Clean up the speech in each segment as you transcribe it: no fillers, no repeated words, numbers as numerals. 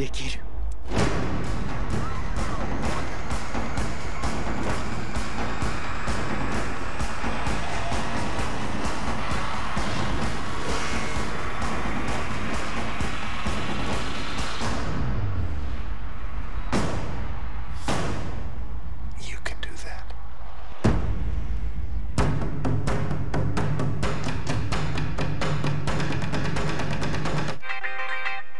できる。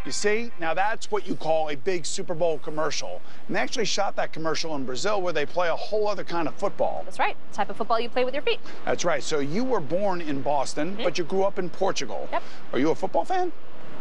You see, now that's what you call a big Super Bowl commercial. And they actually shot that commercial in Brazil where they play a whole other kind of football. That's right, type of football you play with your feet. That's right. So you were born in Boston, but you grew up in Portugal. Yep. Are you a football fan?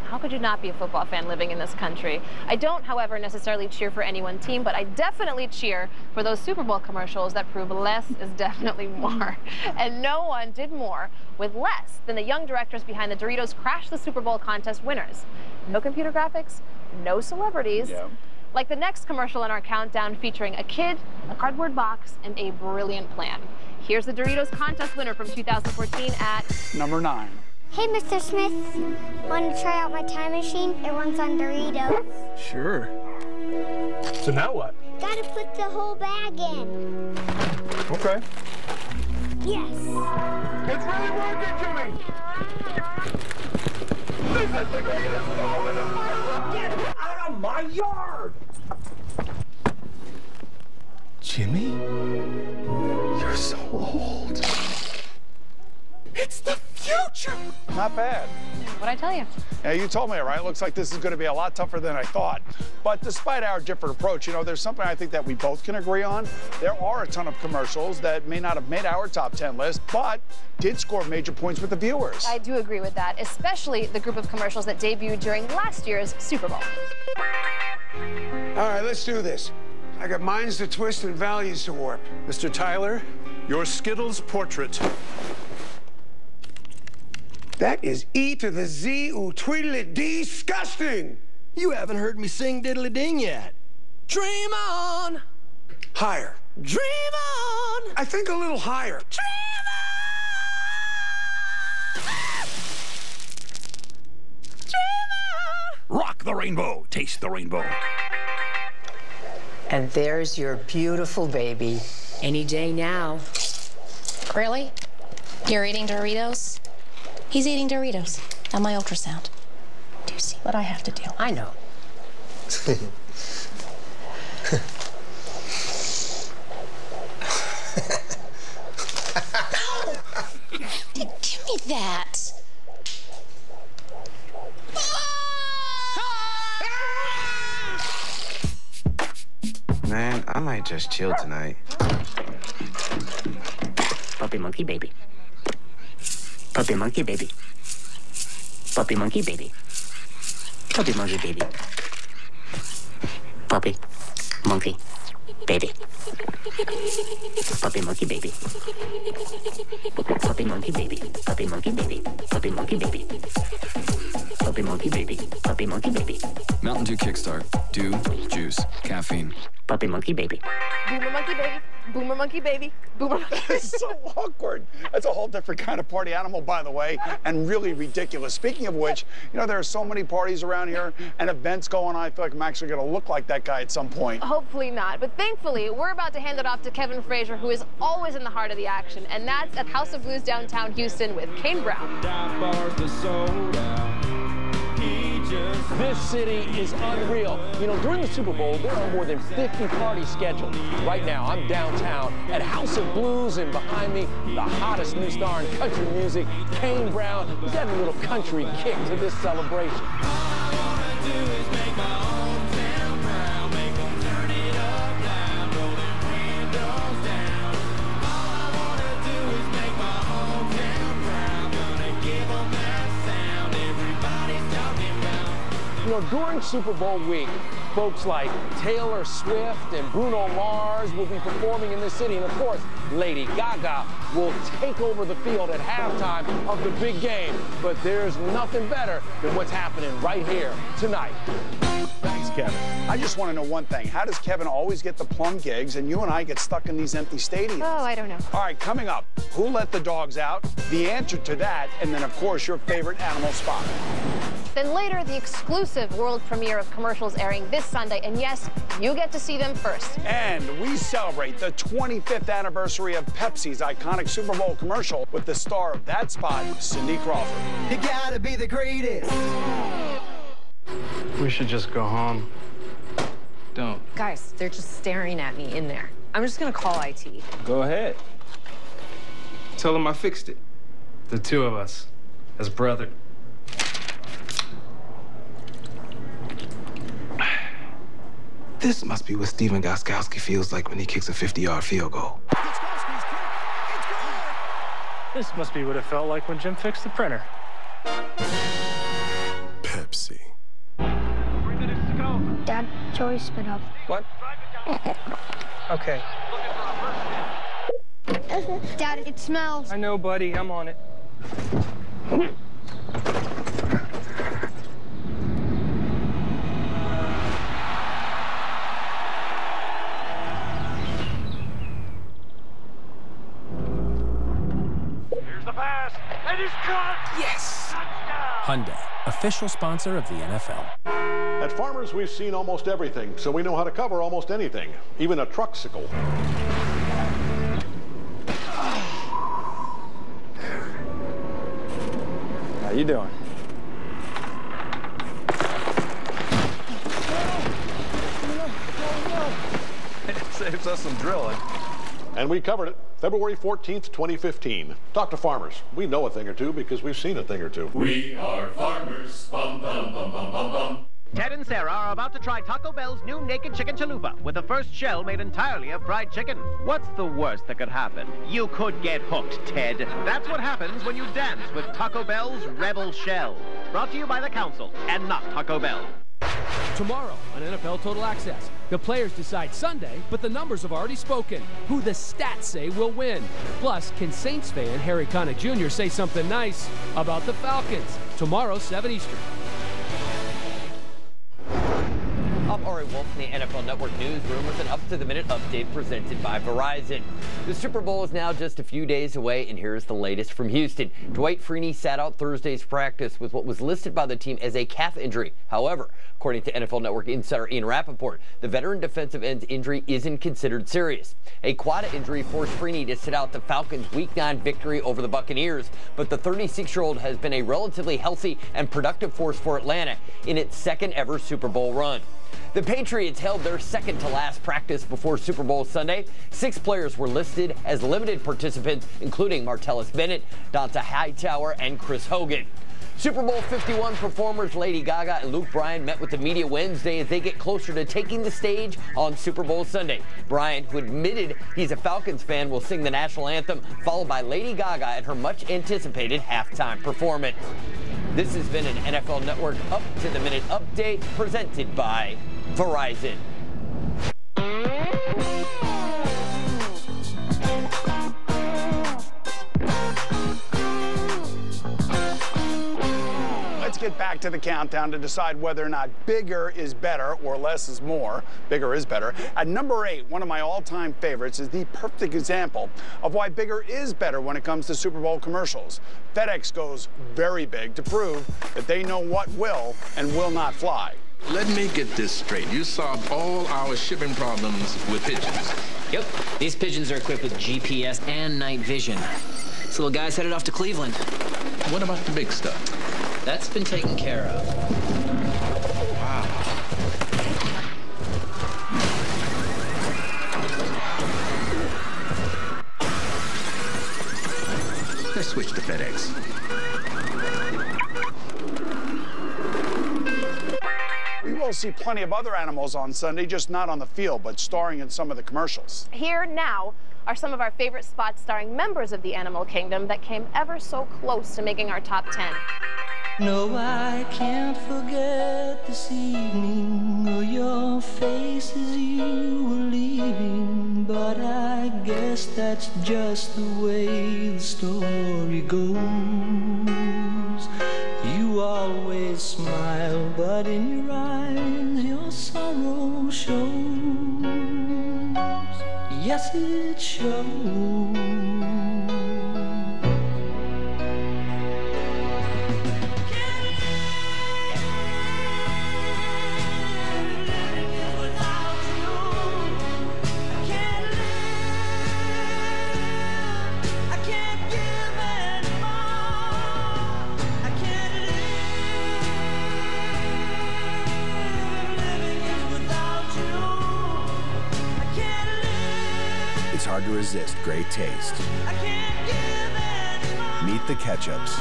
How could you not be a football fan living in this country? I don't, however, necessarily cheer for any one team, but I definitely cheer for those Super Bowl commercials that prove less is definitely more. And no one did more with less than the young directors behind the Doritos Crash the Super Bowl contest winners. No computer graphics, no celebrities. Yeah. Like the next commercial in our countdown featuring a kid, a cardboard box, and a brilliant plan. Here's the Doritos contest winner from 2014 at number 9. Hey, Mr. Smith. Want to try out my time machine? It runs on Doritos. Sure. So now what? Gotta put the whole bag in. Okay. Yes. It's really working, Jimmy! This is the greatest moment of my life! Get out of my yard! Jimmy? You're so old. It's the future! Not bad. What'd I tell you? Yeah, you told me it, right? Looks like this is going to be a lot tougher than I thought. But despite our different approach, you know, there's something I think that we both can agree on. There are a ton of commercials that may not have made our top 10 list, but did score major points with the viewers. I do agree with that, especially the group of commercials that debuted during last year's Super Bowl. All right, let's do this. I got minds to twist and values to warp. Mr. Tyler, your Skittles portrait. That is E to the Z oo tweedly disgusting. You haven't heard me sing Diddly Ding yet. Dream on! Higher. Dream on! I think a little higher. Dream on! Dream on! Rock the rainbow, taste the rainbow. And there's your beautiful baby. Any day now. Really? You're eating Doritos? He's eating Doritos on my ultrasound. Do you see what I have to do? I know. Give me that. Man, I might just chill tonight. Puppy monkey baby. Puppy monkey baby. Puppy monkey baby. Puppy monkey baby. Puppy monkey baby. Puppy monkey baby. Puppy monkey baby. Puppy monkey baby. Puppy monkey baby. Puppy monkey baby. Puppy monkey baby. Mountain Dew Kickstart. Dew, juice, caffeine. Puppy monkey baby. Boomer monkey baby. Boomer monkey baby. Boomer monkey baby. It's so awkward. That's a whole different kind of party animal, by the way, and really ridiculous. Speaking of which, you know, there are so many parties around here and events going on. I feel like I'm actually going to look like that guy at some point. Hopefully not. But thankfully, we're about to hand it off to Kevin Frazier, who is always in the heart of the action. And that's at House of Blues downtown Houston with Kane Brown. This city is unreal. You know, during the Super Bowl, there are more than 50 parties scheduled. Right now, I'm downtown at House of Blues, and behind me, the hottest new star in country music, Kane Brown. He's adding a little country kick to this celebration. You know, during Super Bowl week, folks like Taylor Swift and Bruno Mars will be performing in this city. And of course, Lady Gaga will take over the field at halftime of the big game. But there's nothing better than what's happening right here tonight. Thanks, Kevin. I just want to know one thing. How does Kevin always get the plum gigs and you and I get stuck in these empty stadiums? Oh, I don't know. All right, coming up, who let the dogs out? The answer to that, and then, of course, your favorite animal spot. Then later, the exclusive world premiere of commercials airing this Sunday. And yes, you get to see them first. And we celebrate the 25th anniversary of Pepsi's iconic Super Bowl commercial with the star of that spot, Cindy Crawford. You gotta be the greatest. We should just go home. Don't. Guys, they're just staring at me in there. I'm just gonna call IT. Go ahead. Tell them I fixed it. The two of us, as brother. This must be what Steven Gostkowski feels like when he kicks a 50-yard field goal. This must be what it felt like when Jim fixed the printer. Pepsi. 3 minutes to go. Dad, Joey spit up. What? Okay. Dad, it smells. I know, buddy. I'm on it. Here's the pass, and he's caught. Yes! Hyundai, official sponsor of the NFL. At Farmers, we've seen almost everything, so we know how to cover almost anything, even a truck-sicle. How you doing? It saves us some drilling. And we covered it February 14th, 2015. Talk to farmers. We know a thing or two because we've seen a thing or two. We are farmers. Bum, bum, bum, bum, bum, bum. Ted and Sarah are about to try Taco Bell's new Naked Chicken Chalupa with the first shell made entirely of fried chicken. What's the worst that could happen? You could get hooked, Ted. That's what happens when you dance with Taco Bell's Rebel Shell. Brought to you by the Council and not Taco Bell. Tomorrow on NFL Total Access, the players decide Sunday, but the numbers have already spoken. Who the stats say will win. Plus, can Saints fan Harry Connick Jr. say something nice about the Falcons? Tomorrow, 7 Eastern. I'm Ari Wolf in the NFL Network newsroom with an up-to-the-minute update presented by Verizon. The Super Bowl is now just a few days away, and here's the latest from Houston. Dwight Freeney sat out Thursday's practice with what was listed by the team as a calf injury. However, according to NFL Network insider Ian Rappaport, the veteran defensive end's injury isn't considered serious. A quad injury forced Freeney to sit out the Falcons' Week 9 victory over the Buccaneers, but the 36-year-old has been a relatively healthy and productive force for Atlanta in its second-ever Super Bowl run. The Patriots held their second-to-last practice before Super Bowl Sunday. 6 players were listed as limited participants, including Martellus Bennett, Donta Hightower, and Chris Hogan. Super Bowl 51 performers Lady Gaga and Luke Bryan met with the media Wednesday as they get closer to taking the stage on Super Bowl Sunday. Bryan, who admitted he's a Falcons fan, will sing the national anthem, followed by Lady Gaga at her much-anticipated halftime performance. This has been an NFL Network up-to-the-minute update presented by Verizon. Let's get back to the countdown to decide whether or not bigger is better or less is more. Bigger is better. At number 8, one of my all-time favorites is the perfect example of why bigger is better when it comes to Super Bowl commercials. FedEx goes very big to prove that they know what will and will not fly. Let me get this straight. You solved all our shipping problems with pigeons. Yep. These pigeons are equipped with GPS and night vision. This little guy's headed off to Cleveland. What about the big stuff? That's been taken care of. Wow. Let's switch to FedEx. We will see plenty of other animals on Sunday, just not on the field, but starring in some of the commercials. Here now are some of our favorite spots starring members of the animal kingdom that came ever so close to making our top 10. No, I can't forget this evening or your face as you were leaving, but I guess that's just the way the story goes. You always smile, but in your eyes your sorrow shows. Yes, it shows. hard to resist great taste. Meet the Ketchups.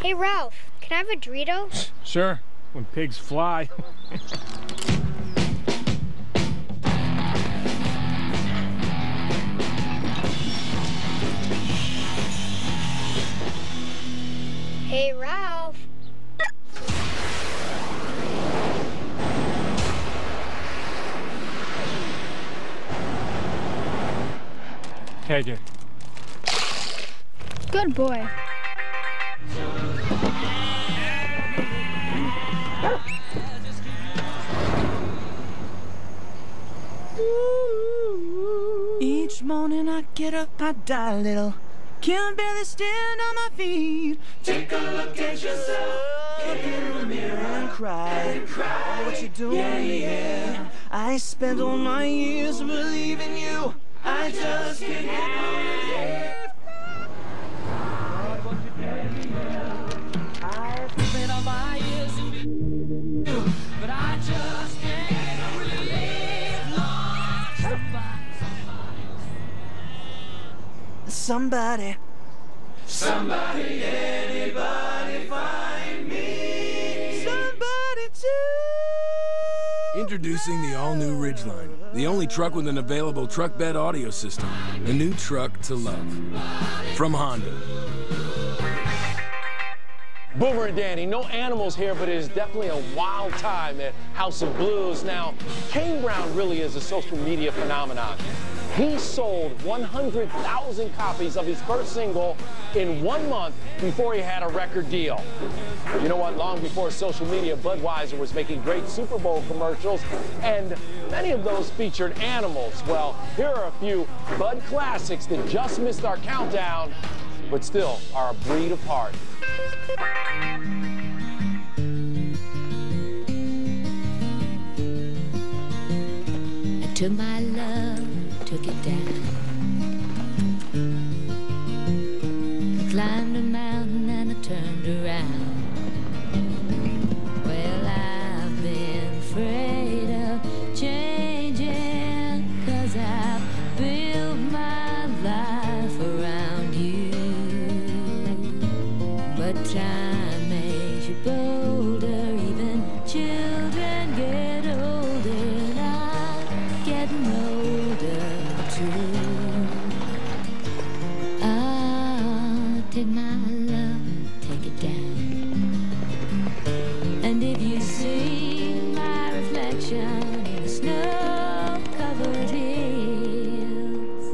Hey, Ralph, can I have a Dorito? Sure, when pigs fly. Hey, Ralph. Take it. Good boy. Each morning I get up, I die a little. Can barely stand on my feet. Take a look at yourself. Look in the mirror and cry. Oh, what you doing? Yeah. I spent all my years believing you. I just can't get over it. I spent all my years in you, but I just can't relieve lost. Somebody, anybody find me? Somebody to. Introducing the all-new Ridgeline, the only truck with an available truck bed audio system. A new truck to love. From Honda. Boomer and Danny, no animals here, but it is definitely a wild time at House of Blues. Now, Kane Brown really is a social media phenomenon. He sold 100,000 copies of his first single in 1 month before he had a record deal. You know what? Long before social media, Budweiser was making great Super Bowl commercials, and many of those featured animals. Well, here are a few Bud classics that just missed our countdown, but still are a breed apart. I took my love, took it down. I climbed a mountain and I turned around. Well, I've been afraid of changing, 'cause I've built my life around you. But time makes you bolder, even children get older, and I'm getting older too. Ah, take my love, take it down. And if you see my reflection in the snow-covered hills,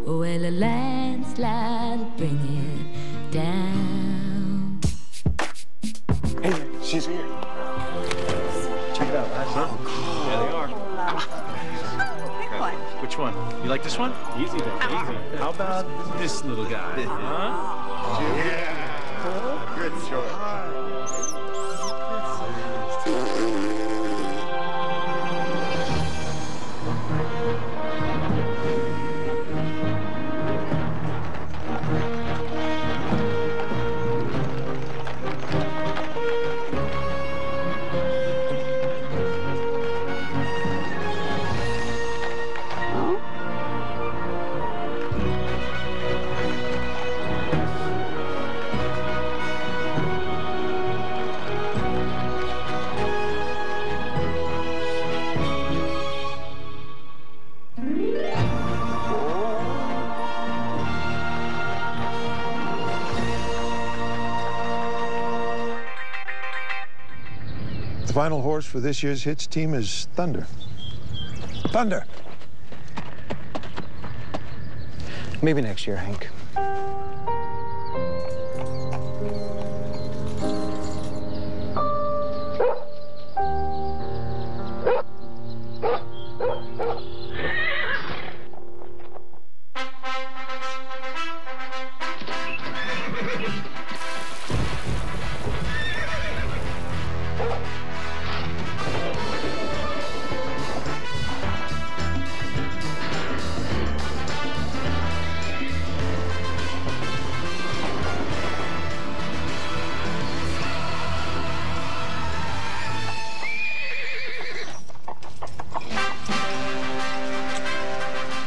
well, a landslide will bring it down. Hey, she's here. Check it out. Oh, cool. There they are. Pick one. Which one? You like this one? Easy then, easy. How about this little guy? Huh? Yeah. Good choice. The final horse for this year's Hits team is Thunder. Thunder! Maybe next year, Hank.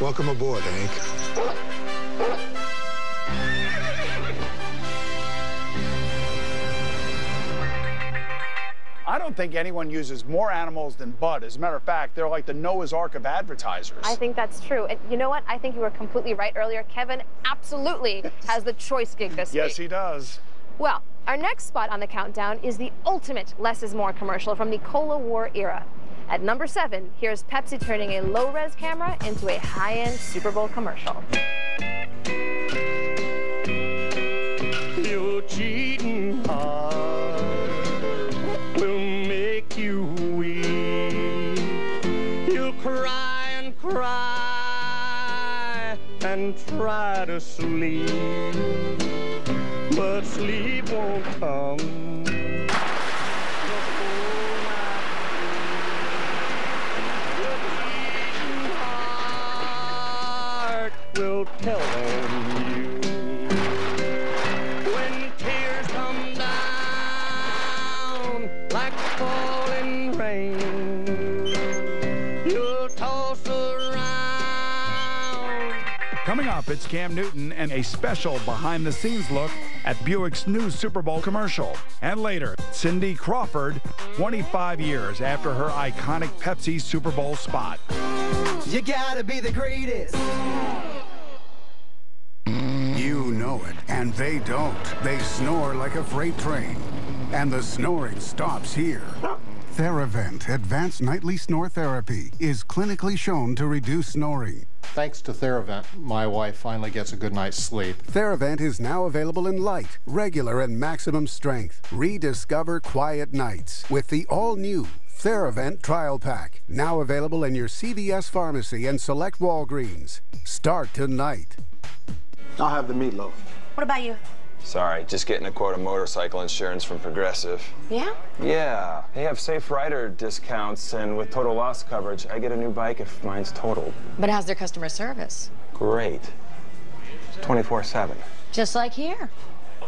Welcome aboard, Hank. I don't think anyone uses more animals than Bud. As a matter of fact, they're like the Noah's Ark of advertisers. I think that's true. And you know what? I think you were completely right earlier. Kevin absolutely has the choice gig this week. Yes, he does. Well, our next spot on the countdown is the ultimate less is more commercial from the Cola War era. At number 7, here's Pepsi turning a low-res camera into a high-end Super Bowl commercial. Your cheating heart will make you weep. You'll cry and cry and try to sleep, but sleep won't come. Will tell on you when tears come down like falling rain. You'll toss around. Coming up, it's Cam Newton and a special behind-the-scenes look at Buick's new Super Bowl commercial. And later, Cindy Crawford, 25 years after her iconic Pepsi Super Bowl spot. You gotta be the greatest. You know it, and they don't. They snore like a freight train. And the snoring stops here. Theravent Advanced Nightly Snore Therapy is clinically shown to reduce snoring. Thanks to Theravent, my wife finally gets a good night's sleep. Theravent is now available in light, regular, and maximum strength. Rediscover quiet nights with the all-new Theravent Trial Pack. Now available in your CVS pharmacy and select Walgreens. Start tonight. I'll have the meatloaf. What about you? Sorry, just getting a quote of motorcycle insurance from Progressive. Yeah? Yeah, they have safe rider discounts, and with total loss coverage, I get a new bike if mine's totaled. But how's their customer service? Great. 24/7. Just like here.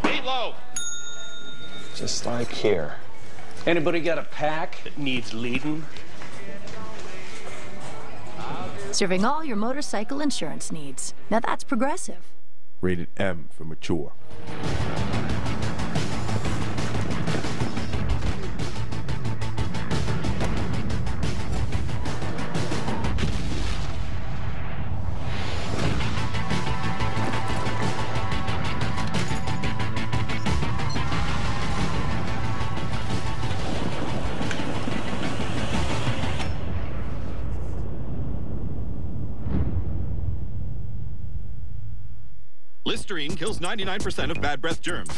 Meatloaf! Just like here. Anybody got a pack that needs leading? Serving all your motorcycle insurance needs. Now that's Progressive. Rated M for mature. Listerine kills 99% of bad breath germs.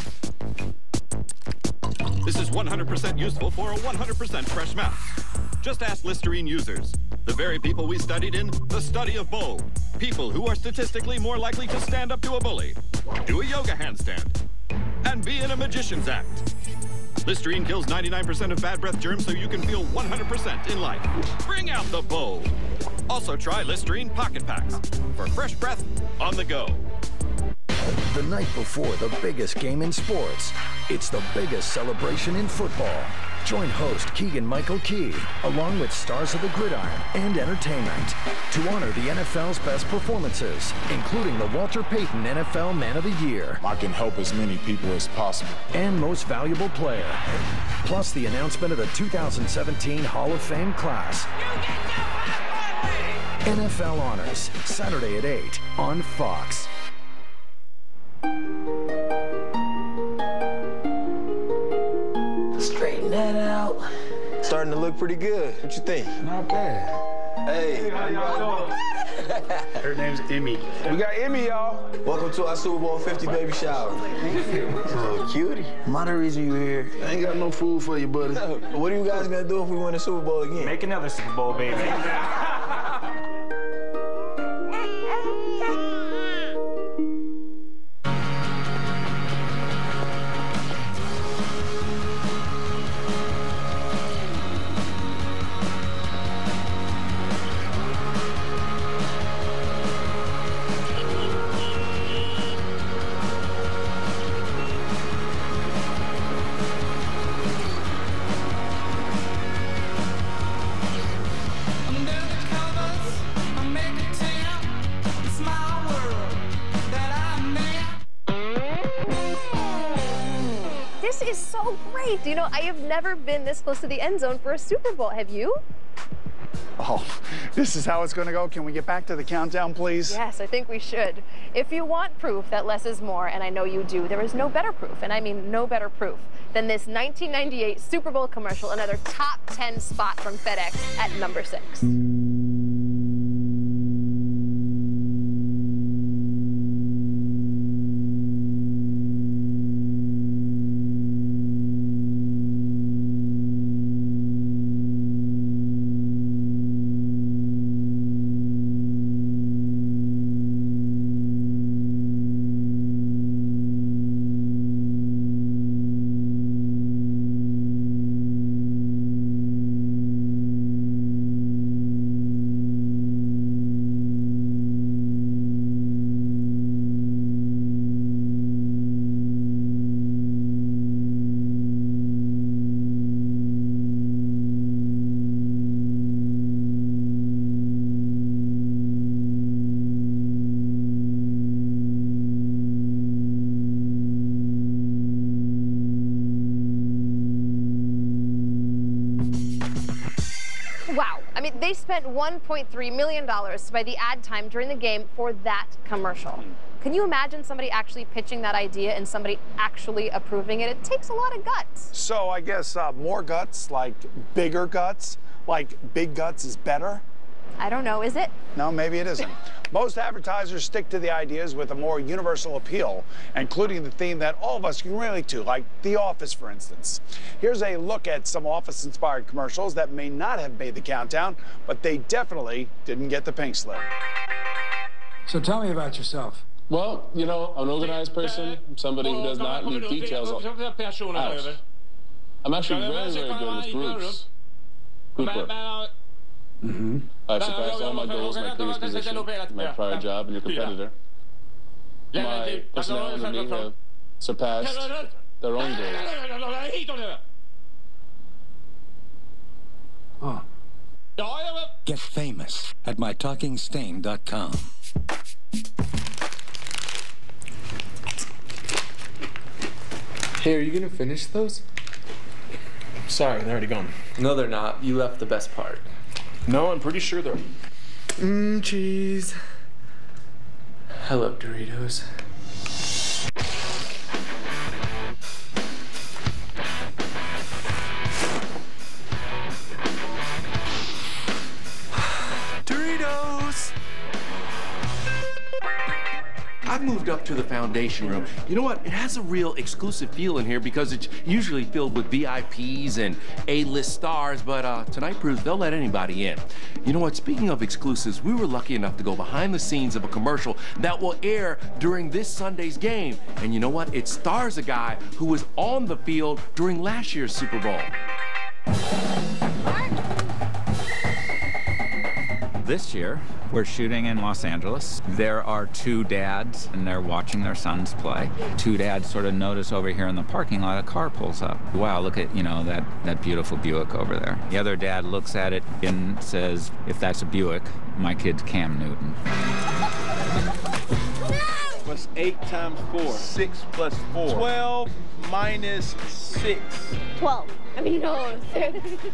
This is 100% useful for a 100% fresh mouth. Just ask Listerine users, the very people we studied in the study of Bull. People who are statistically more likely to stand up to a bully, do a yoga handstand, and be in a magician's act. Listerine kills 99% of bad breath germs so you can feel 100% in life. Bring out the Bull. Also try Listerine Pocket Packs for fresh breath on the go. The night before the biggest game in sports, it's the biggest celebration in football. Join host Keegan-Michael Key, along with stars of the gridiron and entertainment, to honor the NFL's best performances, including the Walter Payton NFL Man of the Year. I can help as many people as possible. And Most Valuable Player. Plus the announcement of the 2017 Hall of Fame class. NFL Honors, Saturday at 8 on Fox. Straighten that out. Starting to look pretty good. What you think? Not bad. Hey. Her name's Emmy. We got Emmy, y'all. Welcome to our Super Bowl 50 baby shower. Oh, cutie. Am I the reason you here? I ain't got no food for you, buddy. What are you guys gonna do if we win the Super Bowl again? Make another Super Bowl, baby. I'm down the This is so great. You know, I have never been this close to the end zone for a Super Bowl. Have you? Oh, this is how it's going to go. Can we get back to the countdown, please? Yes, I think we should. If you want proof that less is more, and I know you do, there is no better proof, and I mean no better proof, than this 1998 Super Bowl commercial, another top 10 spot from FedEx at number 6. Wow. I mean, they spent $1.3 million to buy the ad time during the game for that commercial. Can you imagine somebody actually pitching that idea and somebody actually approving it? It takes a lot of guts. So I guess more guts, like bigger guts, like big guts is better? I don't know, is it? No, maybe it isn't. Most advertisers stick to the ideas with a more universal appeal, including the theme that all of us can relate to, like The Office, for instance. Here's a look at some Office-inspired commercials that may not have made the countdown, but they definitely didn't get the pink slip. So tell me about yourself. Well, you know, I'm an organized person, somebody who does not leave details out. I'm actually very, very good with groups. Group I've surpassed all my goals in my previous position, my prior job, and your competitor. My personnel and me have surpassed their own goals. Oh. Get famous at mytalkingstain.com. Hey, are you gonna finish those? Sorry, they're already gone. No, they're not. You left the best part. No, I'm pretty sure they're... cheese. I love Doritos. Doritos! I've moved up to the foundation room. You know what? It has a real exclusive feel in here because it's usually filled with VIPs and A-list stars, but tonight proves they'll let anybody in. You know what? Speaking of exclusives, we were lucky enough to go behind the scenes of a commercial that will air during this Sunday's game. And you know what? It stars a guy who was on the field during last year's Super Bowl. This year, we're shooting in Los Angeles. There are two dads, and they're watching their sons play. Two dads sort of notice over here in the parking lot, a car pulls up. Wow, look at, you know, that beautiful Buick over there. The other dad looks at it and says, if that's a Buick, my kid's Cam Newton. What's 8 times 4? 6 plus 4. 12 minus 6. 12. I mean, no.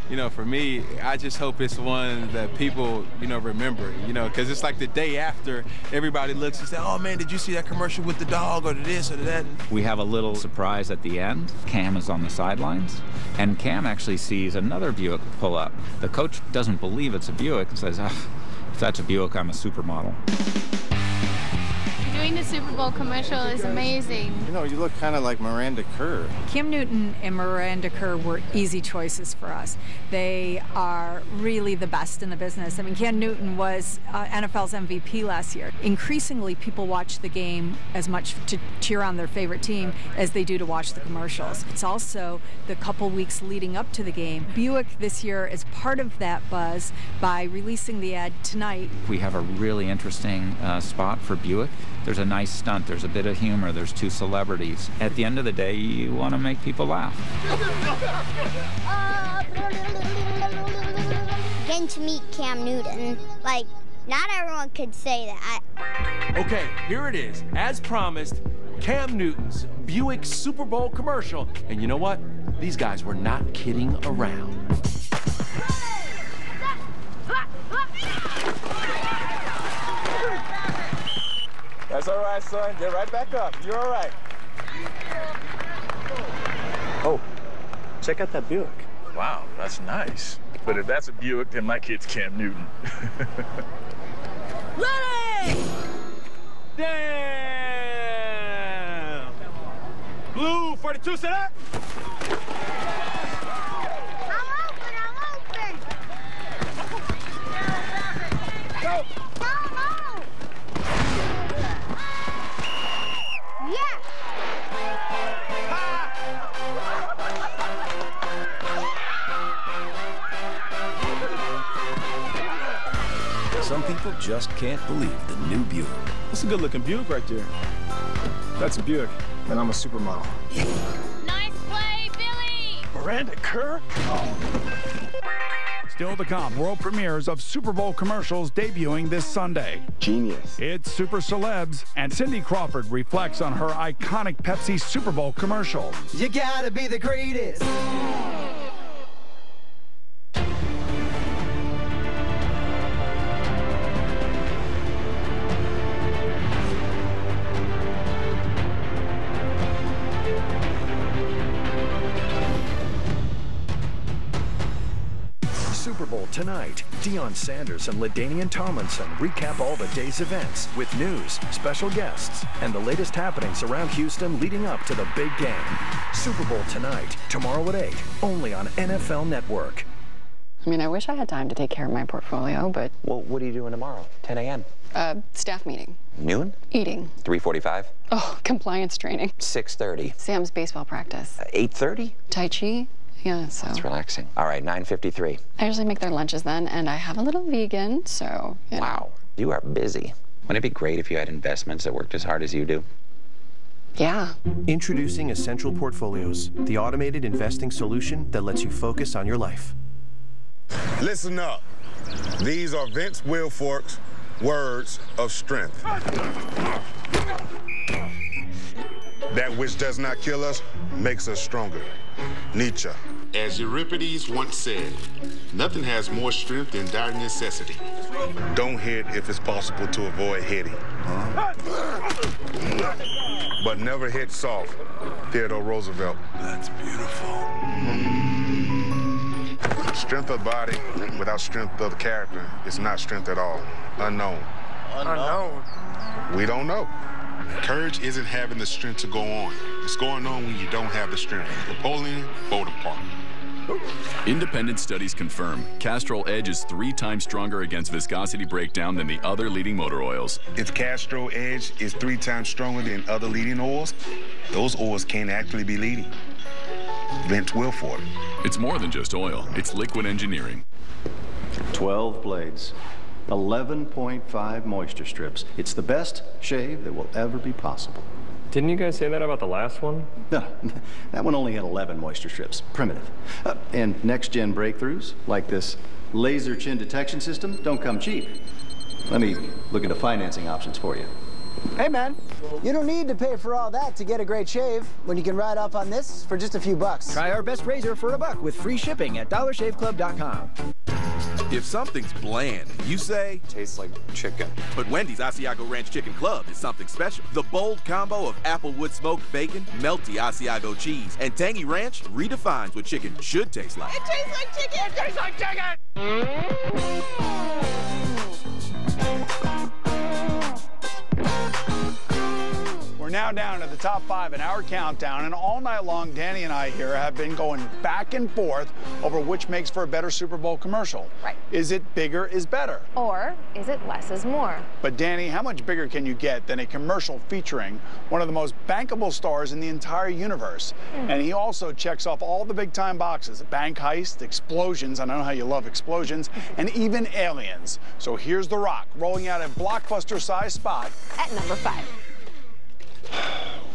You know, for me, I just hope it's one that people, you know, remember, you know, because it's like the day after, everybody looks and says, oh, man, did you see that commercial with the dog or this or that? We have a little surprise at the end. Cam is on the sidelines, and Cam actually sees another Buick pull up. The coach doesn't believe it's a Buick and says, oh, if that's a Buick, I'm a supermodel. Doing the Super Bowl commercial is amazing. You know, you look kind of like Miranda Kerr. Cam Newton and Miranda Kerr were easy choices for us. They are really the best in the business. I mean, Cam Newton was NFL's MVP last year. Increasingly, people watch the game as much to cheer on their favorite team as they do to watch the commercials. It's also the couple weeks leading up to the game. Buick this year is part of that buzz by releasing the ad tonight. We have a really interesting spot for Buick. There's a nice stunt, there's a bit of humor, there's two celebrities. At the end of the day, you want to make people laugh. Getting to meet Cam Newton, not everyone could say that. Okay, here it is. As promised, Cam Newton's Buick Super Bowl commercial. And you know what? These guys were not kidding around. That's all right, son. Get right back up. You're all right. Oh, check out that Buick. Wow, that's nice. But if that's a Buick, then my kid's Cam Newton. Ready! Damn! Blue 42, set up! I'm open! Go! No! Yeah! Some people just can't believe the new Buick. That's a good-looking Buick right there. That's a Buick, and I'm a supermodel. Nice play, Billy! Miranda Kerr? Still to come, world premieres of Super Bowl commercials debuting this Sunday. Genius. It's Super Celebs, and Cindy Crawford reflects on her iconic Pepsi Super Bowl commercial. You gotta be the greatest! Super Bowl tonight. Deion Sanders and LaDainian Tomlinson recap all the day's events with news, special guests, and the latest happenings around Houston leading up to the big game. Super Bowl tonight, tomorrow at 8, only on NFL Network. I mean, I wish I had time to take care of my portfolio, but... Well, what are you doing tomorrow? 10 a.m.? Staff meeting. Noon? Eating. 3:45? Oh, compliance training. 6:30? Sam's baseball practice. 8:30? Tai Chi. Yeah, so... That's relaxing. All right, 9:53. I usually make their lunches then, and I have a little vegan, so... You know. Wow, you are busy. Wouldn't it be great if you had investments that worked as hard as you do? Yeah. Introducing Essential Portfolios, the automated investing solution that lets you focus on your life. Listen up. These are Vince Wilfork's words of strength. That which does not kill us makes us stronger. Nietzsche. As Euripides once said, nothing has more strength than dire necessity. Don't hit if it's possible to avoid hitting. But never hit soft. Theodore Roosevelt. That's beautiful. Strength of the body without strength of the character is not strength at all. Unknown. Unknown. We don't know. Courage isn't having the strength to go on. It's going on when you don't have the strength. Napoleon Bonaparte. Independent studies confirm Castrol Edge is 3 times stronger against viscosity breakdown than the other leading motor oils. If Castrol Edge is 3 times stronger than other leading oils, those oils can't actually be leading. Vince Wilfork. It's more than just oil. It's liquid engineering. 12 blades. 11.5 moisture strips. It's the best shave that will ever be possible. Didn't you guys say that about the last one? No, that one only had 11 moisture strips. Primitive. And next-gen breakthroughs, like this laser chin detection system, don't come cheap. Let me look into financing options for you. Hey, man, you don't need to pay for all that to get a great shave when you can ride up on this for just a few bucks. Try our best razor for $1 with free shipping at DollarShaveClub.com. If something's bland, you say, tastes like chicken. But Wendy's Asiago Ranch Chicken Club is something special. The bold combo of applewood smoked bacon, melty Asiago cheese, and tangy ranch redefines what chicken should taste like. It tastes like chicken! It tastes like chicken! We're now down to the top 5 in our countdown, and all night long, Danny and I here have been going back and forth over which makes for a better Super Bowl commercial. Right. Is it bigger is better? Or is it less is more? But Danny, how much bigger can you get than a commercial featuring one of the most bankable stars in the entire universe? And he also checks off all the big-time boxes: bank heist, explosions, I know how you love explosions, and even aliens. So here's The Rock rolling out a blockbuster-sized spot at number 5.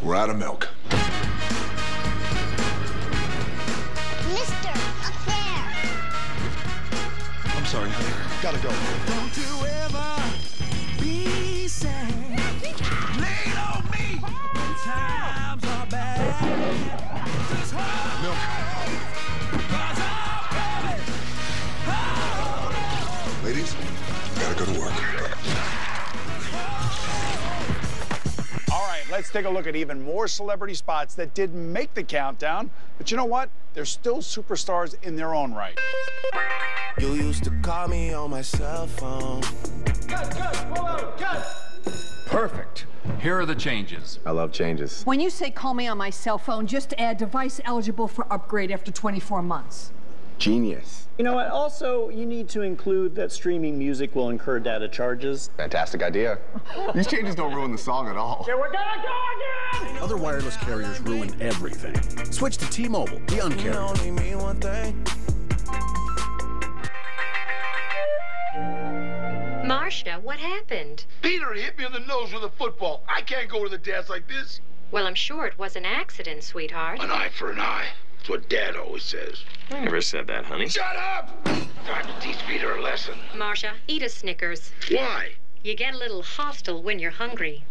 We're out of milk. Mister, up there. I'm sorry, honey. Gotta go. Don't you ever be sad. Lean on me. times are bad. Ladies, gotta go to work. All right, let's take a look at even more celebrity spots that didn't make the countdown. But you know what? They're still superstars in their own right. You used to call me on my cell phone. Perfect. Here are the changes. I love changes. When you say call me on my cell phone, just add device eligible for upgrade after 24 months. Genius. You know what? Also, you need to include that streaming music will incur data charges. Fantastic idea. These changes don't ruin the song at all. Here we're gonna go again! Other wireless carriers ruin everything. Switch to T-Mobile, the Un-carrier. Only mean one thing. Marcia, what happened? Peter hit me in the nose with a football. I can't go to the dance like this. Well, I'm sure it was an accident, sweetheart. An eye for an eye. That's what Dad always says. I never said that, honey. Shut up! Time to teach Peter a lesson. Marcia, eat a Snickers. Why? You get a little hostile when you're hungry.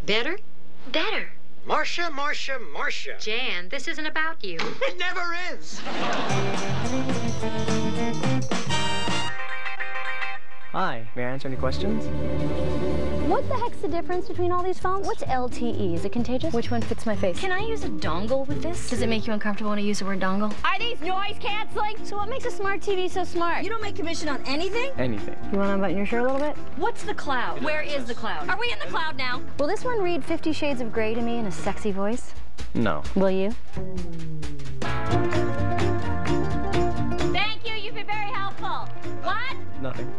Better? Better. Marcia, Marcia, Marcia. Jan, this isn't about you. It never is. Hi, may I answer any questions? What the heck's the difference between all these phones? What's LTE? Is it contagious? Which one fits my face? Can I use a dongle with this? Does it make you uncomfortable when I use the word dongle? Are these noise canceling? So what makes a smart TV so smart? You don't make commission on anything? Anything. You want to unbutton your shirt a little bit? What's the cloud? Where is the cloud? Are we in the cloud now? Will this one read 50 Shades of Grey to me in a sexy voice? No. Will you? Thank you. You've been very helpful. What? Nothing.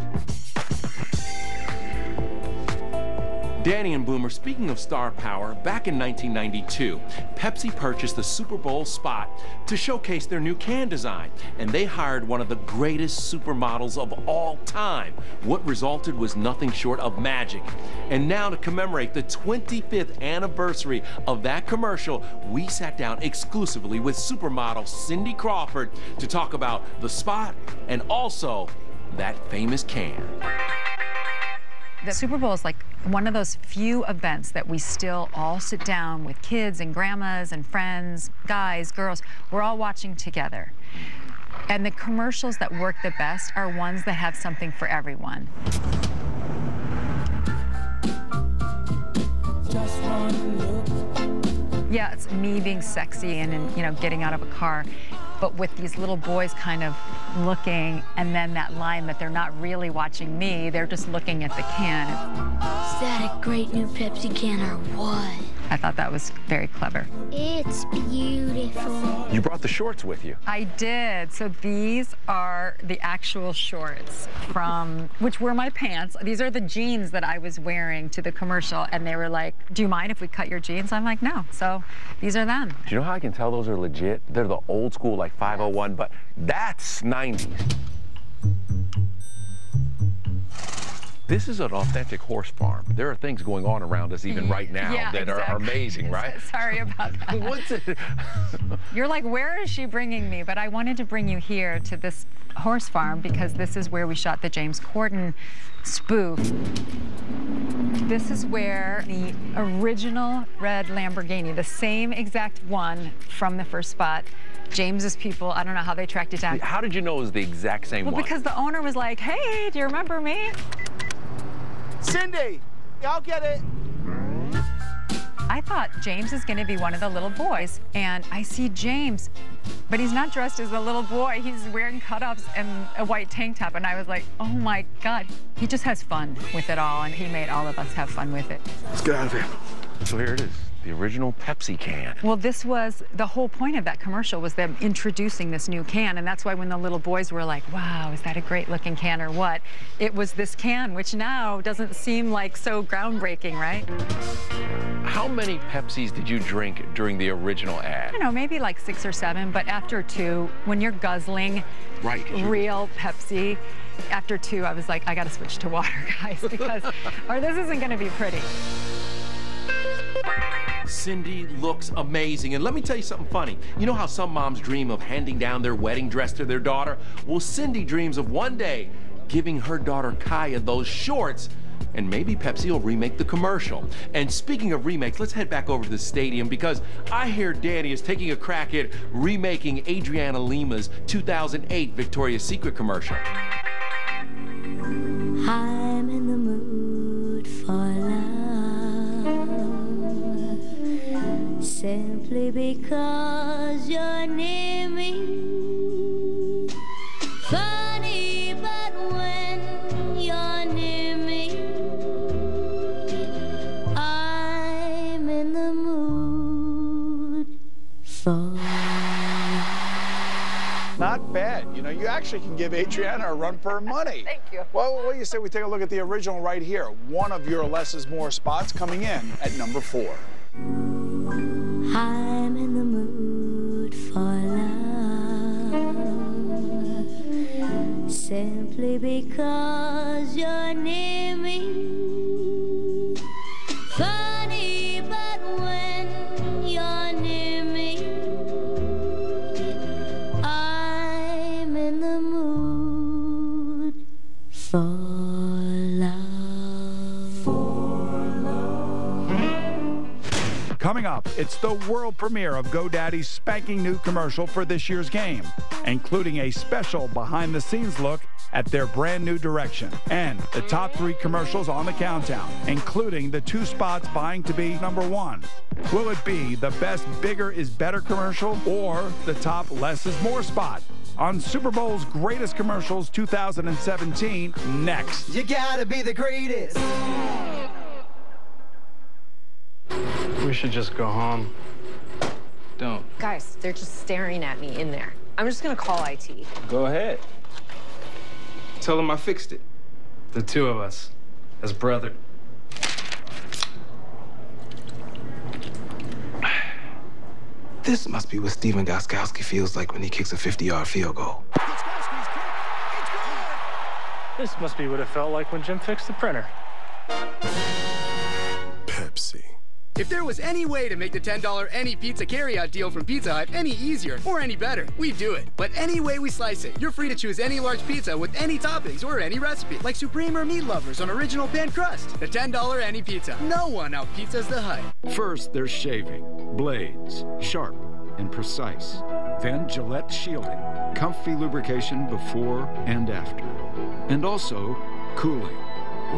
Danny and Boomer, speaking of star power, back in 1992, Pepsi purchased the Super Bowl spot to showcase their new can design, and they hired one of the greatest supermodels of all time. What resulted was nothing short of magic. And now, to commemorate the 25th anniversary of that commercial, we sat down exclusively with supermodel Cindy Crawford to talk about the spot and also that famous can. The Super Bowl is like one of those few events that we still all sit down with kids and grandmas and friends, guys, girls. We're all watching together. And the commercials that work the best are ones that have something for everyone. Yeah, it's me being sexy and you know, getting out of a car, but with these little boys kind of looking, and then that line that they're not really watching me, they're just looking at the can. Is that a great new Pepsi can or what? I thought that was very clever. It's beautiful. You brought the shorts with you. I did. So these are the actual shorts from, which were my pants. These are the jeans that I was wearing to the commercial, and they were like, do you mind if we cut your jeans? I'm like, no. So these are them. Do you know how I can tell those are legit? They're the old school, like 501, but that's 90s. This is an authentic horse farm. There are things going on around us even right now that are amazing, right? Sorry about that. What's it? You're like, where is she bringing me? But I wanted to bring you here to this horse farm because this is where we shot the James Corden spoof. This is where the original red Lamborghini, the same exact one from the first spot, James's people, I don't know how they tracked it down. How did you know it was the exact same one? Well, because the owner was like, hey, do you remember me? Cindy, I'll get it. I thought James is going to be one of the little boys, and I see James, but he's not dressed as a little boy. He's wearing cutoffs and a white tank top, and I was like, oh my God. He just has fun with it all, and he made all of us have fun with it. Let's get out of here. So here it is. The original Pepsi can. Well, this was the whole point of that commercial, was them introducing this new can, and that's why when the little boys were like, wow, is that a great looking can or what? It was this can, which now doesn't seem like so groundbreaking, right? How many Pepsis did you drink during the original ad? I don't know, maybe like 6 or 7, but after 2, when you're guzzling real Pepsi, after 2, I was like, I gotta switch to water, guys, because, or this isn't gonna be pretty. Cindy looks amazing. And let me tell you something funny. You know how some moms dream of handing down their wedding dress to their daughter? Well, Cindy dreams of one day giving her daughter Kaya those shorts and maybe Pepsi will remake the commercial. And speaking of remakes, let's head back over to the stadium because I hear Danny is taking a crack at remaking Adriana Lima's 2008 Victoria's Secret commercial. I'm in the mood for love, simply because you're near me. Funny, but when you're near me, I'm in the mood for love. Not bad. You know, you actually can give Adriana a run for her money. Thank you. Well, what do you say we take a look at the original right here? One of your less is more spots coming in at number 4. I'm in the mood for love, simply because you're near me. Funny, but when you're near me, I'm in the mood for love. Coming up, it's the world premiere of GoDaddy's spanking new commercial for this year's game, including a special behind-the-scenes look at their brand new direction, and the top 3 commercials on the countdown, including the 2 spots vying to be number 1. Will it be the best bigger is better commercial or the top less is more spot? On Super Bowl's Greatest Commercials 2017, next. You gotta be the greatest. We should just go home. Don't. Guys, they're just staring at me in there. I'm just gonna call IT. Go ahead. Tell them I fixed it. The 2 of us, as brother. This must be what Steven Gostkowski feels like when he kicks a 50-yard field goal. This must be what it felt like when Jim fixed the printer. Pepsi. If there was any way to make the $10 any pizza carryout deal from Pizza Hut any easier or any better, we'd do it. But any way we slice it, you're free to choose any large pizza with any toppings or any recipe, like Supreme or Meat Lovers on original pan crust. The $10 any pizza. No one out-pizzas the Hut. First, there's shaving. Blades, sharp and precise. Then Gillette shielding. Comfy lubrication before and after. And also, cooling.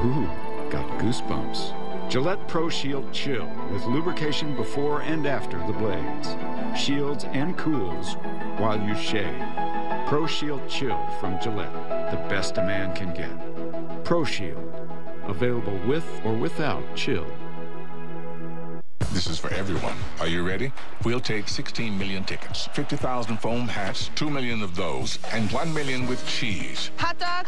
Ooh, got goosebumps. Gillette Pro Shield Chill with lubrication before and after the blades. Shields and cools while you shave. Pro Shield Chill from Gillette, the best a man can get. Pro Shield, available with or without chill. This is for everyone. Are you ready? We'll take 16 million tickets, 50,000 foam hats, 2 million of those, and 1 million with cheese. Hot dog,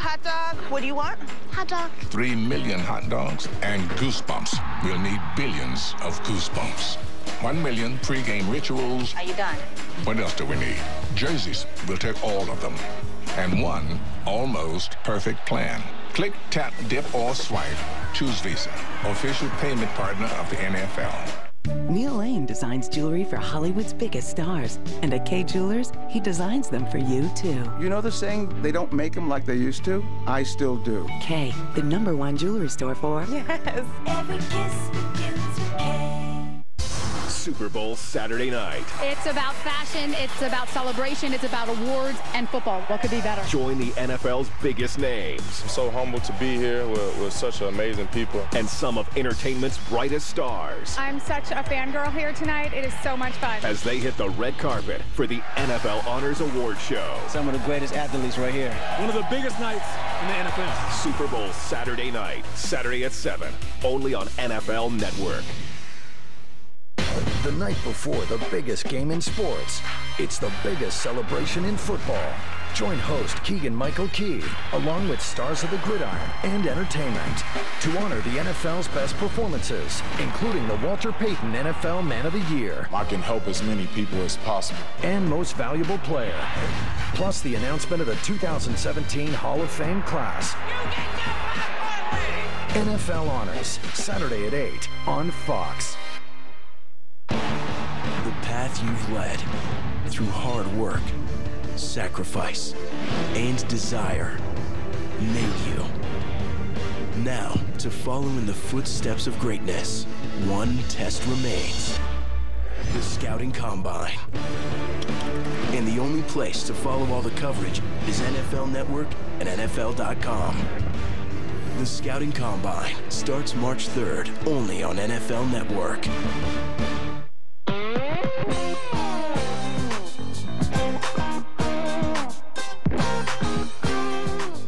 what do you want? Hot dog. 3 million hot dogs and goosebumps. We'll need billions of goosebumps. 1 million pre-game rituals. Are you done? What else do we need? Jerseys. We'll take all of them. And one almost perfect plan. Click, tap, dip, or swipe. Choose Visa, official payment partner of the NFL. Neil Lane designs jewelry for Hollywood's biggest stars. And at Kay Jewelers, he designs them for you, too. You know the saying, they don't make them like they used to? I still do. Kay, the #1 jewelry store for... Yes. Every kiss begins with K. Super Bowl Saturday night. It's about fashion, it's about celebration, it's about awards and football. What could be better? Join the NFL's biggest names. I'm so humbled to be here with such amazing people. And some of entertainment's brightest stars. I'm such a fangirl here tonight. It is so much fun. As they hit the red carpet for the NFL Honors Award Show. Some of the greatest athletes right here. One of the biggest nights in the NFL. Super Bowl Saturday night, Saturday at 7, only on NFL Network. The night before the biggest game in sports, it's the biggest celebration in football. Join host Keegan-Michael Key, along with stars of the gridiron and entertainment, to honor the NFL's best performances, including the Walter Payton NFL Man of the Year. I can help as many people as possible. And Most Valuable Player. Plus the announcement of the 2017 Hall of Fame class. NFL Honors, Saturday at 8 on Fox. The path you've led through hard work, sacrifice, and desire made you. Now, to follow in the footsteps of greatness, one test remains: the Scouting Combine. And the only place to follow all the coverage is NFL Network and NFL.com. The Scouting Combine starts March 3rd, only on NFL Network.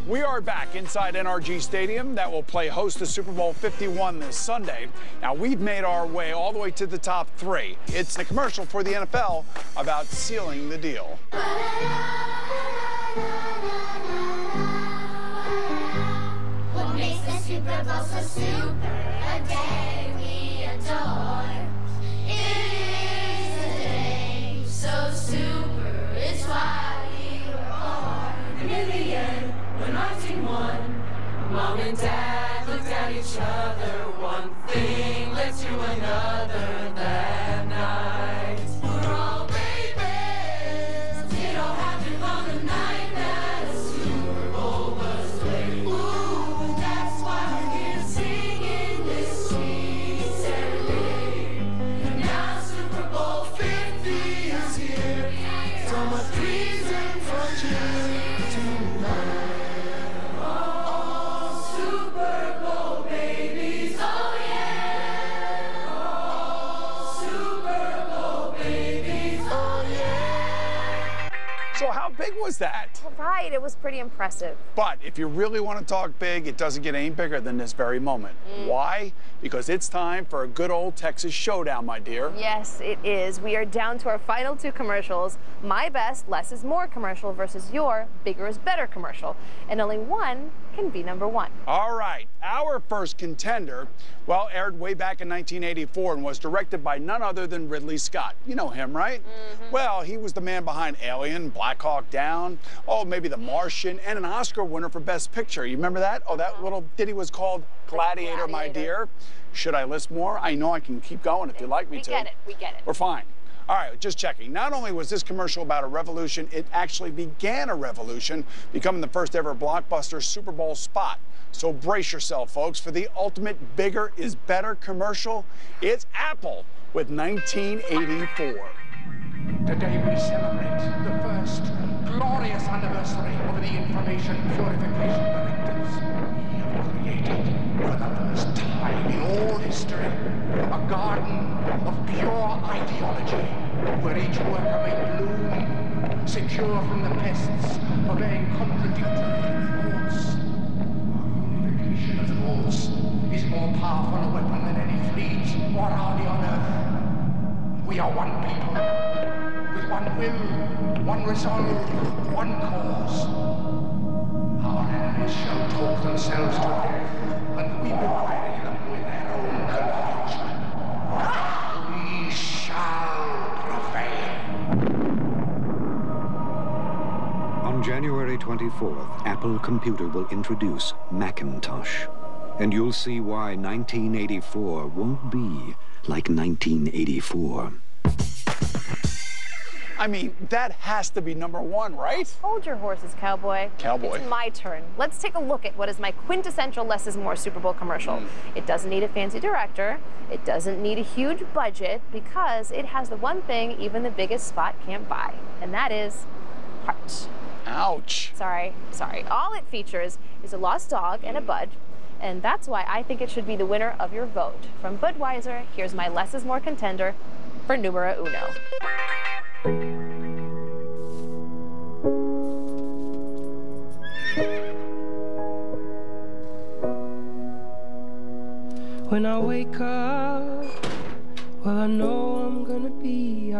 We are back inside NRG Stadium that will play host to Super Bowl 51 this Sunday. Now, we've made our way all the way to the top 3. It's a commercial for the NFL about sealing the deal. What makes the Super Bowl so super? A day we adore. It is a day so super. It's why we were born. And in the end, when our team won, Mom and Dad looked at each other. One thing led to another that night. We're all babies. It all happened on the night that the Super Bowl was played. Ooh, that's why we're here singing this sweet serenade. And now Super Bowl 50 is here. So much reason for cheer tonight. Super Bowl babies, oh yeah. Super Bowl babies, oh yeah. So how big was that? Right, it was pretty impressive. But if you really want to talk big, it doesn't get any bigger than this very moment. Why? Because it's time for a good old Texas showdown, my dear. Yes, it is. We are down to our final 2 commercials. My best, less is more commercial versus your bigger is better commercial. And only one can be number 1. All right, our first contender, well, aired way back in 1984 and was directed by none other than Ridley Scott. You know him, right? Well, he was the man behind Alien, Black Hawk Down, maybe The Martian, and an Oscar winner for Best Picture. You remember that? Oh, that little ditty was called Gladiator, my dear. Should I list more? I know I can keep going if you'd like me to. We get it. We're fine. All right, just checking. Not only was this commercial about a revolution, it actually began a revolution, becoming the first ever blockbuster Super Bowl spot. So brace yourself, folks, for the ultimate bigger is better commercial. It's Apple with 1984. Today we celebrate the first glorious anniversary of the Information Purification Directives. We have created, for the first time in all history, a garden of pure ideology, where each worker may bloom, secure from the pests, obeying contradictory thoughts. Unification of thoughts is more powerful a weapon than any fleet or army on earth. We are one people, with one will, one resolve, one cause. Our enemies shall talk themselves to death, and we will bury them with their own confusion. We shall prevail. On January 24th, Apple Computer will introduce Macintosh. And you'll see why 1984 won't be like 1984. I mean, that has to be number 1, right? Hold your horses, cowboy. Cowboy. It's my turn. Let's take a look at what is my quintessential less is more Super Bowl commercial. It doesn't need a fancy director. It doesn't need a huge budget because it has the one thing even the biggest spot can't buy, and that is heart. Ouch. Sorry. All it features is a lost dog and a bud, and that's why I think it should be the winner of your vote. From Budweiser, here's my less is more contender for numero uno. When I wake up, well, I know I'm gonna be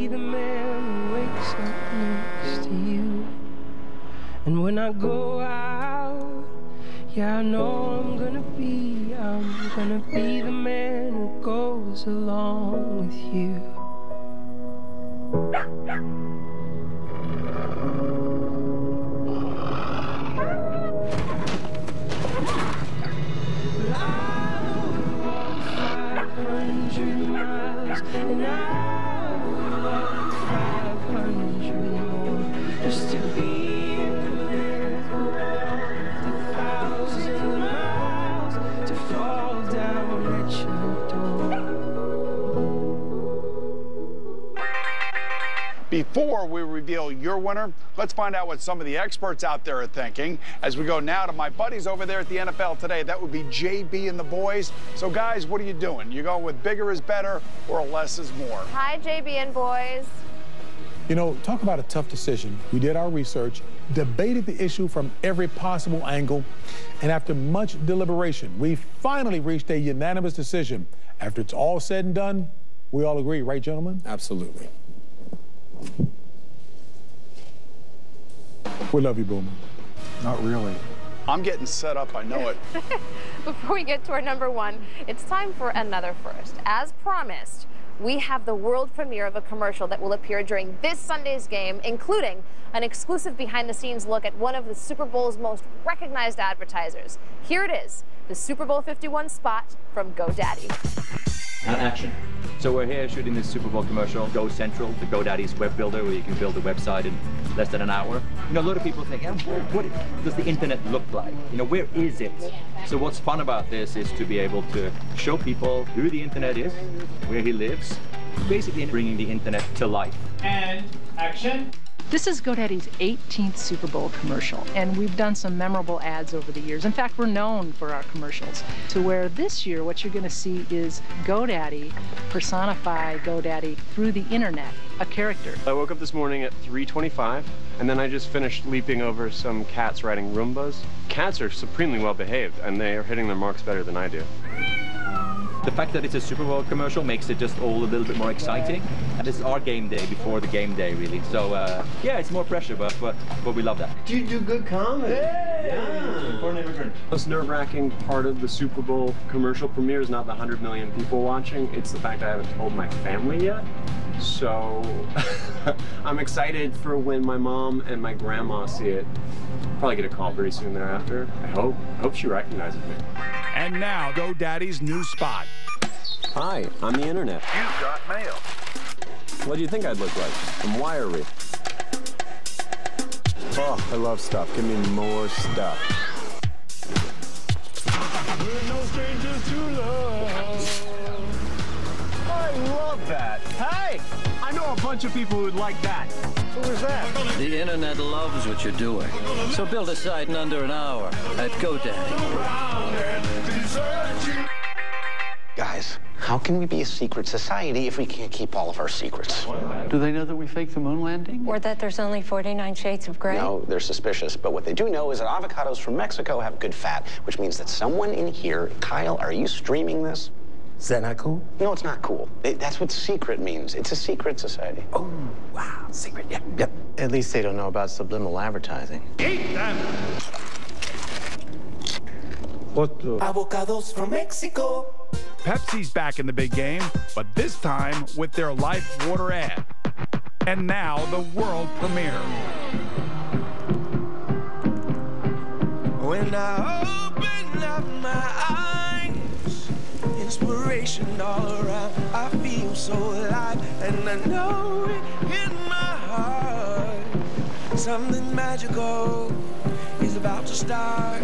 the man who wakes up next to you. And when I go out, yeah, I know I'm gonna be the man who goes along with you. And I would walk 500 more just to be with 1,000 miles. Before we reveal your winner, let's find out what some of the experts out there are thinking as we go now to my buddies over there at the NFL Today. That would be JB and the boys. So, guys, what are you doing? You going with bigger is better or less is more? Hi, JB and boys. You know, talk about a tough decision. We did our research, debated the issue from every possible angle, and after much deliberation, we finally reached a unanimous decision. After it's all said and done, we all agree, right, gentlemen? Absolutely. We love you, Boomer. Not really. I'm getting set up, I know it. Before we get to our number one, it's time for another first. As promised, we have the world premiere of a commercial that will appear during this Sunday's game, including an exclusive behind-the-scenes look at one of the Super Bowl's most recognized advertisers. Here it is, the Super Bowl 51 spot from GoDaddy. And action. So we're here shooting this Super Bowl commercial, Go Central, the GoDaddy's web builder, where you can build a website in less than an hour. You know, a lot of people think, what does the internet look like? You know, where is it? So what's fun about this is to be able to show people who the internet is, where he lives, basically bringing the internet to life. And action. This is GoDaddy's 18th Super Bowl commercial, and we've done some memorable ads over the years. In fact, we're known for our commercials. To where this year, what you're going to see is GoDaddy personify GoDaddy through the internet, a character. I woke up this morning at 3:25, and then I just finished leaping over some cats riding Roombas. Cats are supremely well behaved, and they are hitting their marks better than I do. The fact that it's a Super Bowl commercial makes it just all a little bit more exciting. And this is our game day before the game day, really. So, yeah, it's more pressure, but we love that. Do you do good comedy? Yeah. For an immigrant. The most nerve-wracking part of the Super Bowl commercial premiere is not the 100 million people watching. It's the fact I haven't told my family yet. So, I'm excited for when my mom and my grandma see it. Probably get a call pretty soon thereafter. I hope she recognizes me. And now, GoDaddy's new spot. Hi, I'm the internet. You've got mail. What do you think I'd look like? I'm wiry. Oh, I love stuff. Give me more stuff. We're no strangers to love. I love that. Hey, I know a bunch of people who'd like that. Who is that? The internet loves what you're doing. So build a site in under an hour at GoDaddy. Guys, how can we be a secret society if we can't keep all of our secrets? Do they know that we faked the moon landing? Or that there's only 49 shades of gray? No, they're suspicious. But what they do know is that avocados from Mexico have good fat, which means that someone in here, Kyle, are you streaming this? Is that not cool? No, it's not cool. That's what secret means. It's a secret society. Oh, wow. Secret, yep. At least they don't know about subliminal advertising. Eat them! What the? Avocados from Mexico. Pepsi's back in the big game, but this time with their Life Water ad. And now the world premiere. When I open up my eyes, inspiration all around. I feel so alive, and I know it in my heart. Something magical is about to start.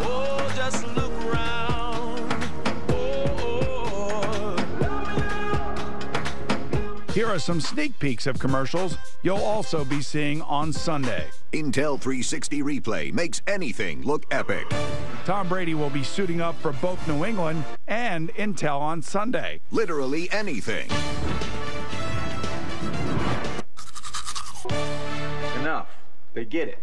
Oh, just look around. Here are some sneak peeks of commercials you'll also be seeing on Sunday. Intel 360 Replay makes anything look epic. Tom Brady will be suiting up for both New England and Intel on Sunday. Literally anything. Enough. They get it.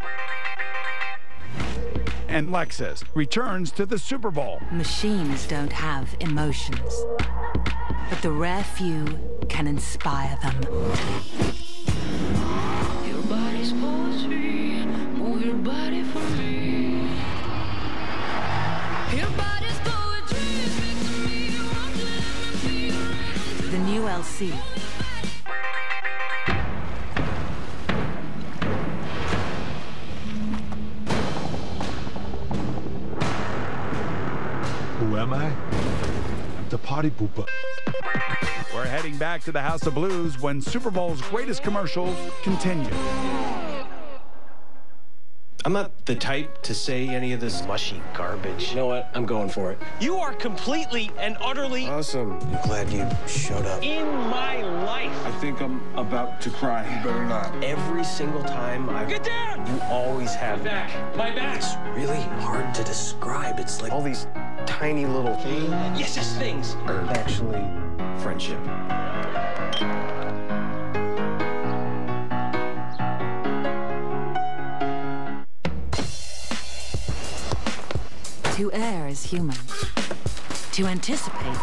And Lexus returns to the Super Bowl. Machines don't have emotions, but the rare few can inspire them. Your body's poetry, move your body for me. Your body's poetry, speak to me, won't you let me feel? The new LC. Who am I? I'm the party pooper. We're heading back to the House of Blues when Super Bowl's greatest commercials continue. I'm not the type to say any of this mushy garbage. You know what? I'm going for it. You are completely and utterly Awesome. I'm glad you showed up. in my life. I think I'm about to cry. You better not. Every single time I've... Get down! You always have... My back. It's really hard to describe. It's like all these tiny little things. Yes, yes, things. Are actually friendship. To err is human. To anticipate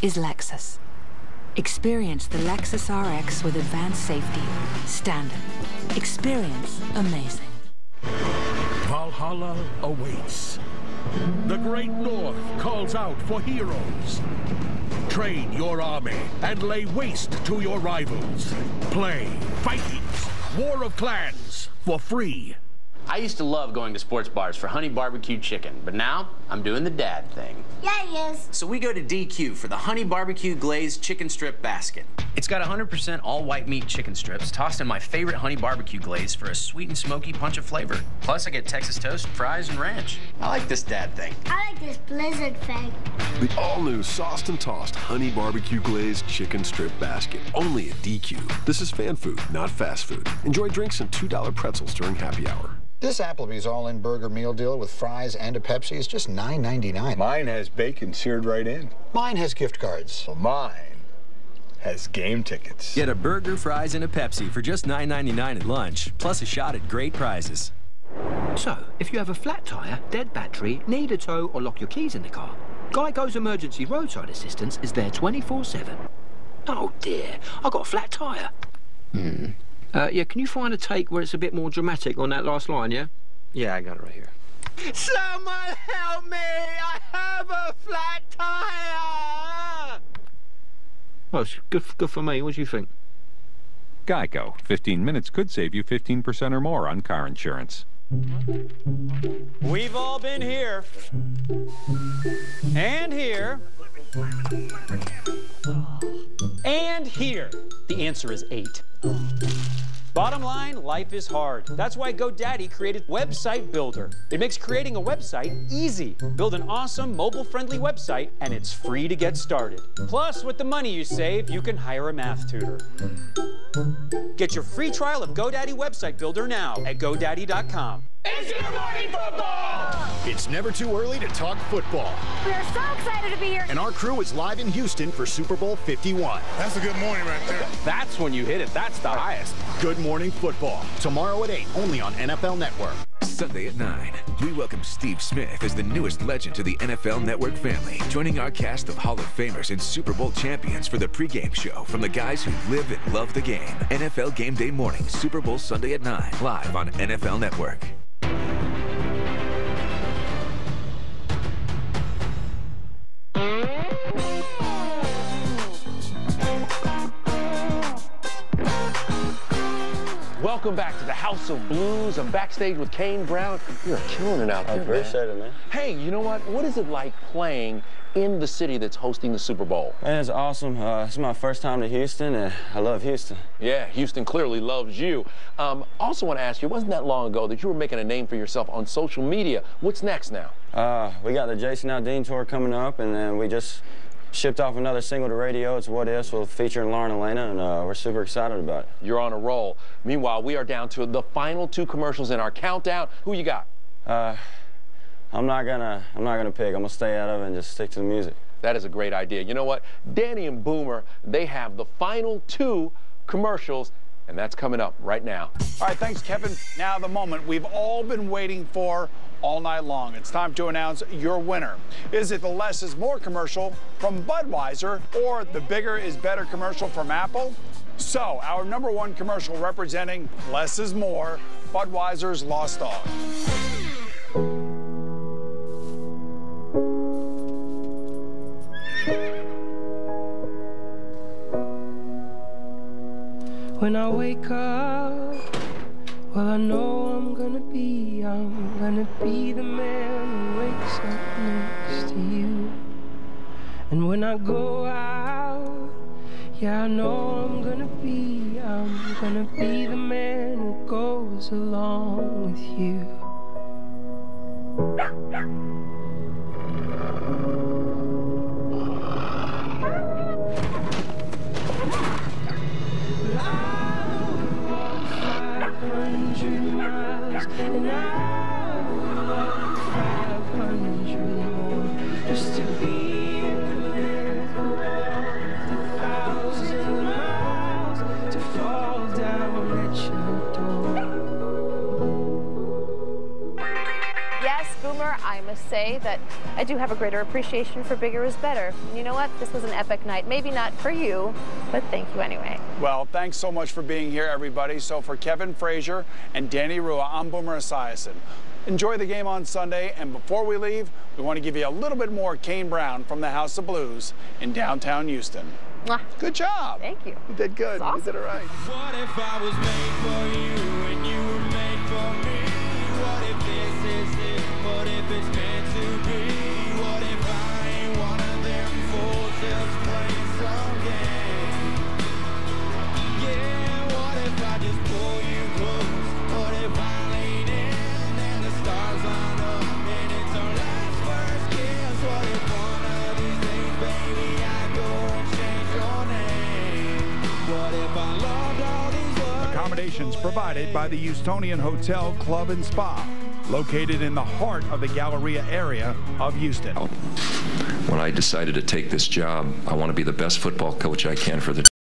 is Lexus. Experience the Lexus RX with advanced safety. Standard. Experience amazing. Valhalla awaits. The Great North calls out for heroes. Train your army and lay waste to your rivals. Play Vikings, War of Clans for free. I used to love going to sports bars for honey barbecue chicken, but now I'm doing the dad thing. Yeah, he is. So we go to DQ for the honey barbecue glazed chicken strip basket. It's got 100% all white meat chicken strips tossed in my favorite honey barbecue glaze for a sweet and smoky punch of flavor. Plus I get Texas toast, fries, and ranch. I like this dad thing. I like this blizzard thing. The all-new sauced and tossed honey barbecue glazed chicken strip basket. Only at DQ. This is fan food, not fast food. Enjoy drinks and $2 pretzels during happy hour. This Applebee's all-in burger meal deal with fries and a Pepsi is just $9.99. Mine has bacon seared right in. Mine has gift cards. Well, mine has game tickets. Get a burger, fries, and a Pepsi for just $9.99 at lunch, plus a shot at great prizes. So, if you have a flat tyre, dead battery, need a tow, or lock your keys in the car, Geico's Emergency Roadside Assistance is there 24/7. Oh dear, I got a flat tyre. Yeah, can you find a take where it's a bit more dramatic on that last line, yeah? Yeah, I got it right here. Someone help me! I have a flat tire! Well, it's good for me. What do you think? Geico. 15 minutes could save you 15% or more on car insurance. We've all been here. And here. And here. The answer is 8. Bottom line, life is hard. That's why GoDaddy created Website Builder. It makes creating a website easy. Build an awesome, mobile-friendly website, and it's free to get started. Plus, with the money you save, you can hire a math tutor. Get your free trial of GoDaddy Website Builder now at GoDaddy.com. It's your morning football! It's never too early to talk football. We are so excited to be here. And our crew is live in Houston for Super Bowl 51. That's a good morning right there. That's when you hit it. That's the highest. Good Morning Football. Tomorrow at 8, only on NFL Network. Sunday at 9, we welcome Steve Smith as the newest legend to the NFL Network family, joining our cast of Hall of Famers and Super Bowl champions for the pregame show from the guys who live and love the game. NFL Game Day Morning, Super Bowl Sunday at 9, live on NFL Network. Welcome back to the House of Blues. I'm backstage with Kane Brown. You're killing it out there, man. I appreciate it, man. Hey, you know what? What is it like playing in the city that's hosting the Super Bowl? Man, it's awesome. It's my first time to Houston, and I love Houston. Yeah, Houston clearly loves you. Also want to ask you, it wasn't that long ago that you were making a name for yourself on social media. What's next now? We got the Jason Aldean tour coming up, and then we just shipped off another single to radio. It's What Ifs, with featuring Lauren Elena, and we're super excited about it. You're on a roll. Meanwhile, we are down to the final 2 commercials in our countdown. Who you got? I'm not gonna pick. I'm gonna stay out of it and just stick to the music. That is a great idea. You know what? Danny and Boomer, they have the final 2 commercials, and that's coming up right now. All right, thanks, Kevin. Now the moment we've all been waiting for all night long. It's time to announce your winner. Is it the Less is More commercial from Budweiser or the Bigger is Better commercial from Apple? So, our #1 commercial representing Less is More, Budweiser's Lost Dog. When I wake up, well, I know I'm gonna be the man who wakes up next to you. And when I go out, Yeah, I know I'm gonna be the man who goes along with you. And I would walk 500 more just to be with the world, 1,000 miles to fall down at your door. Yes, Boomer, I must say that I do have a greater appreciation for Bigger is Better. And you know what? This was an epic night. Maybe not for you, but thank you anyway. Well, thanks so much for being here, everybody. So for Kevin Frazier and Danny Rua, I'm Boomer Esiason. Enjoy the game on Sunday, and before we leave, we want to give you a little bit more Kane Brown from the House of Blues in downtown Houston. Mwah. Good job. Thank you. You did good. Awesome. You did it right. What if I was made for you and you were made for me? What if this is it? What if it's meant to be? What if I ain't one of them fools just playing some game? Yeah, what if I just pull you close? What if I lean in and the stars line up and it's our last first kiss? What if one of these days, baby, I go and change your name? What if I loved all these words? Accommodations provided by the Houstonian Hotel, Club, and Spa, located in the heart of the Galleria area of Houston. When I decided to take this job, I want to be the best football coach I can for the